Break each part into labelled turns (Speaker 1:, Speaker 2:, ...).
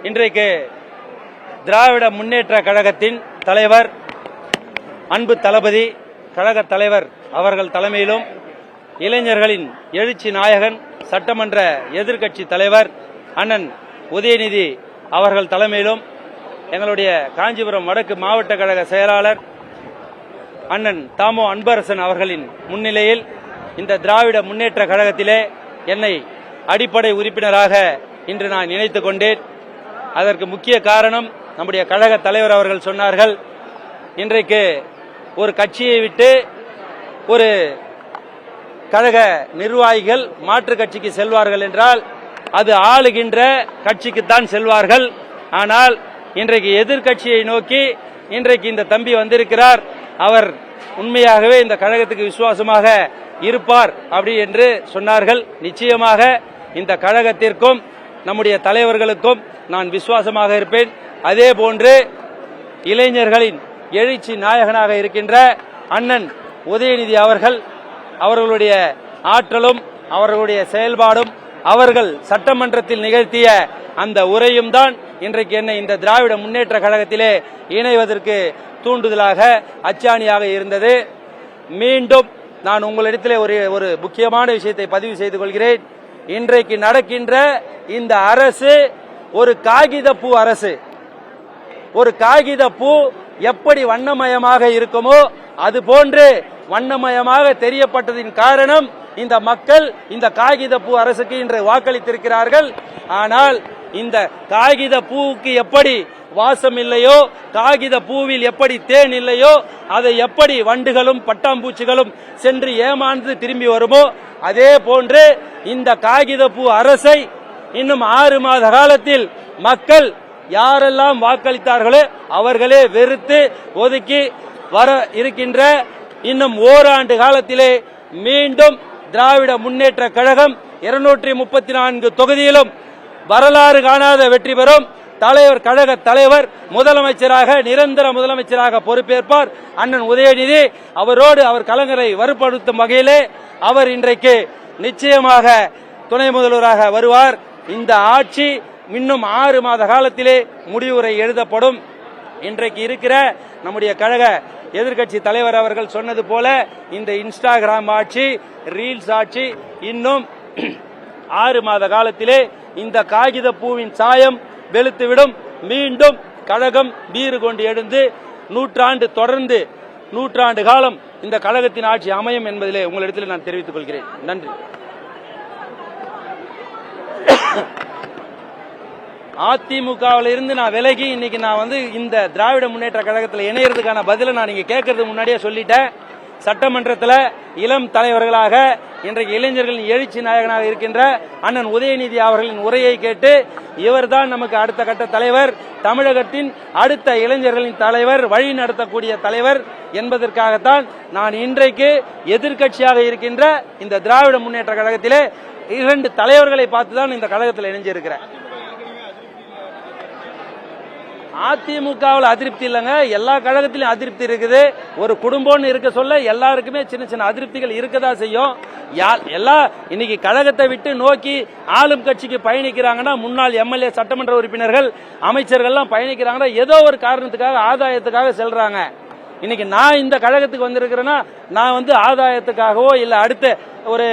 Speaker 1: இன்றைக்கு திராவிட முன்னேற்ற கழகத்தின் தலைவர் அன்பு தளபதி கழக தலைவர் அவர்கள் தலைமையிலும் இளைஞர்களின் எழுச்சி நாயகன் சட்டமன்ற எதிர்க்கட்சி தலைவர் அண்ணன் உதயநிதி அவர்கள் தலைமையிலும் எங்களுடைய காஞ்சிபுரம் வடக்கு மாவட்ட கழக செயலாளர் அண்ணன் தாமோ அன்பரசன் அவர்களின் முன்னிலையில் இந்த திராவிட முன்னேற்ற கழகத்திலே என்னை அடிப்படை உறுப்பினராக இன்று நான் இணைத்துக் கொண்டேன். அதற்கு முக்கிய காரணம் நம்முடைய கழக தலைவர் அவர்கள் சொன்னார்கள், இன்றைக்கு ஒரு கட்சியை விட்டு ஒரு கழக நிர்வாகிகள் மாற்று கட்சிக்கு செல்வார்கள் என்றால் அது ஆளுகின்ற கட்சிக்குத்தான் செல்வார்கள். ஆனால் இன்றைக்கு எதிர்கட்சியை நோக்கி இன்றைக்கு இந்த தம்பி வந்திருக்கிறார், அவர் உண்மையாகவே இந்த கழகத்துக்கு விசுவாசமாக இருப்பார் அப்படி என்று சொன்னார்கள். நிச்சயமாக இந்த கழகத்திற்கும் நம்முடைய தலைவர்களுக்கும் நான் விசுவாசமாக இருப்பேன். அதே போன்று இளைஞர்களின் எழுச்சி நாயகனாக இருக்கின்ற அண்ணன் உதயநிதி அவர்களுடைய ஆற்றலும் அவர்களுடைய செயல்பாடும் அவர்கள் சட்டமன்றத்தில் நிகழ்த்திய அந்த உரையும் தான் இன்றைக்கு என்னை இந்த திராவிட முன்னேற்ற கழகத்திலே இணைவதற்கு தூண்டுதலாக அச்சாணியாக இருந்தது. மீண்டும் நான் உங்களிடத்திலே ஒரு முக்கியமான விஷயத்தை பதிவு செய்து கொள்கிறேன். இன்றைக்கு நடக்கின்ற இந்த அரசு ஒரு காகித பூ அரசு. ஒரு காகித பூ எப்படி வண்ணமயமாக இருக்குமோ அது போன்று வண்ணமயமாக தெரியப்பட்டதின் காரணம் இந்த மக்கள் இந்த காகித பூ அரசுக்கு இன்று வாக்களித்திருக்கிறார்கள். ஆனால் இந்த காகித பூவுக்கு எப்படி வாசம் இல்லையோ, காகித பூவில் எப்படி தேன் இல்லையோ, அதை எப்படி வண்டுகளும் பட்டாம்பூச்சிகளும் சென்று ஏமாந்து திரும்பி வருமோ அதே போன்று இந்த காகித பூ அரசை இன்னும் 6 மாத காலத்தில் மக்கள் யாரெல்லாம் வாக்களித்தார்களோ அவர்களே வெறுத்து ஒதுக்கி வர இருக்கின்ற இன்னும் ஓராண்டு காலத்திலே மீண்டும் திராவிட முன்னேற்ற கழகம் 234 தொகுதியிலும் வரலாறு காணாத வெற்றி பெறும். தலைவர் கழக தலைவர் முதலமைச்சராக நிரந்தர முதலமைச்சராக பொறுப்பேற்பார் அண்ணன் உதயநிதி. அவரோடு அவர் கலைஞரை வலுப்படுத்தும் வகையிலே அவர் இன்றைக்கு நிச்சயமாக துணை முதல்வராக வருவார். இந்த ஆட்சி இன்னும் 6 மாத காலத்திலே முடிவுரை எழுதப்படும். இன்றைக்கு இருக்கிற நம்முடைய கழக எதிர்கட்சி தலைவர் அவர்கள் சொன்னது போல இந்த இன்ஸ்டாகிராம் ஆட்சி, ரீல்ஸ் ஆட்சி இன்னும் 6 மாத காலத்திலே இந்த காகித பூவின் சாயம் வெளுத்துவிடும். மீண்டும் கழகம் வீறு கொண்டு எழுந்து தொடர்ந்து 100 ஆண்டு காலம் இந்த கழகத்தின் ஆட்சி அமையும் என்பதிலே உங்களிடத்தில் நான் தெரிவித்துக் கொள்கிறேன். நன்றி. அதிமுகவில் இருந்து நான் விலகி இன்னைக்கு நான் இந்த திராவிட முன்னேற்ற கழகத்தில் இணையறதுக்கான பதிலை நான் இங்க கேட்கறதுக்கு முன்னாடியே சொல்லிட்டேன். சட்டமன்றத்தில் இளம் தலைவர்களாக இன்றைக்கு இளைஞர்களின் எழுச்சி நாயகனாக இருக்கின்ற அண்ணன் உதயநிதி அவர்களின் உரையை கேட்டு இவர்தான் நமக்கு அடுத்த கட்ட தலைவர், தமிழகத்தின் அடுத்த இளைஞர்களின் தலைவர், வழி நடத்தக்கூடிய தலைவர் என்பதற்காகத்தான் நான் இன்றைக்கு எதிர்கட்சியாக இருக்கின்ற இந்த திராவிட முன்னேற்ற கழகத்திலே 2 தலைவர்களை பார்த்துதான் இந்த கழகத்தில் இணைஞ்சிருக்கிறேன். அதிமுகவில் அதிருப்தி இல்லைங்க, எல்லா கழகத்திலும் அதிருப்தி இருக்குது. ஒரு குடும்பம்னு இருக்க சொல்ல எல்லாருக்குமே சின்ன சின்ன அதிருப்திகள் இருக்கதான் செய்யும். இன்னைக்கு கழகத்தை விட்டு நோக்கி ஆளும் கட்சிக்கு பயணிக்கிறாங்கன்னா முன்னாள் எம்எல்ஏ சட்டமன்ற உறுப்பினர்கள் அமைச்சர்கள்லாம் பயணிக்கிறாங்கன்னா ஏதோ ஒரு காரணத்துக்காக ஆதாயத்துக்காக செல்றாங்க. இன்னைக்கு நான் இந்த கழகத்துக்கு வந்திருக்கிறேன்னா நான் ஆதாயத்துக்காகவோ இல்ல அடுத்த ஒரு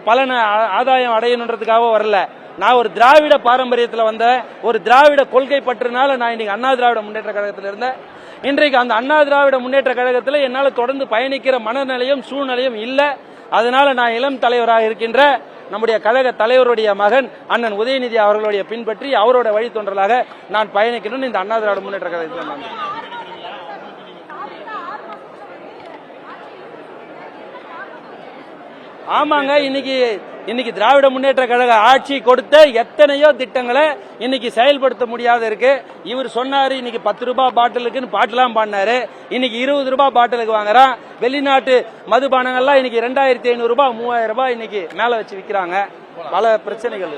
Speaker 1: பலனை ஆதாயம் அடையணுன்றதுக்காகவோ வரல. நான் ஒரு திராவிட பாரம்பரியத்தில் வந்த ஒரு திராவிட கொள்கை பற்றுனால நான் இன்னைக்கு அண்ணா திராவிட முன்னேற்ற கழகத்தில் இருந்தேன். இன்றைக்கு அந்த அண்ணா திராவிட முன்னேற்ற கழகத்தில் என்னால் தொடர்ந்து பயணிக்கிற மனநிலையும் சூழ்நிலையும் இல்லை. அதனால நான் இளம் தலைவராக இருக்கின்ற நம்முடைய கழக தலைவருடைய மகன் அண்ணன் உதயநிதி அவர்களுடைய பின்பற்றி அவரோட வழித்தொன்றலாக நான் பயணிக்கணும்னு இந்த அண்ணா திராவிட முன்னேற்ற கழகத்தில் நான் ஆமாங்க. இன்னைக்கு திராவிட முன்னேற்ற கழக ஆட்சி கொடுத்த எத்தனையோ திட்டங்களை இன்னைக்கு செயல்படுத்த முடியாத இருக்கு. இவர் சொன்னாரு இன்னைக்கு 10 ரூபாய் பாட்டிலுக்குன்னு பாட்டெல்லாம் பாடினாரு. இன்னைக்கு 20 ரூபாய் பாட்டிலுக்கு வாங்குறான். வெளிநாட்டு மதுபானங்கள்லாம் இன்னைக்கு 2500 ரூபாய் 3000 ரூபாய் இன்னைக்கு மேல வச்சு விற்கிறாங்க. பல பிரச்சனைகள்.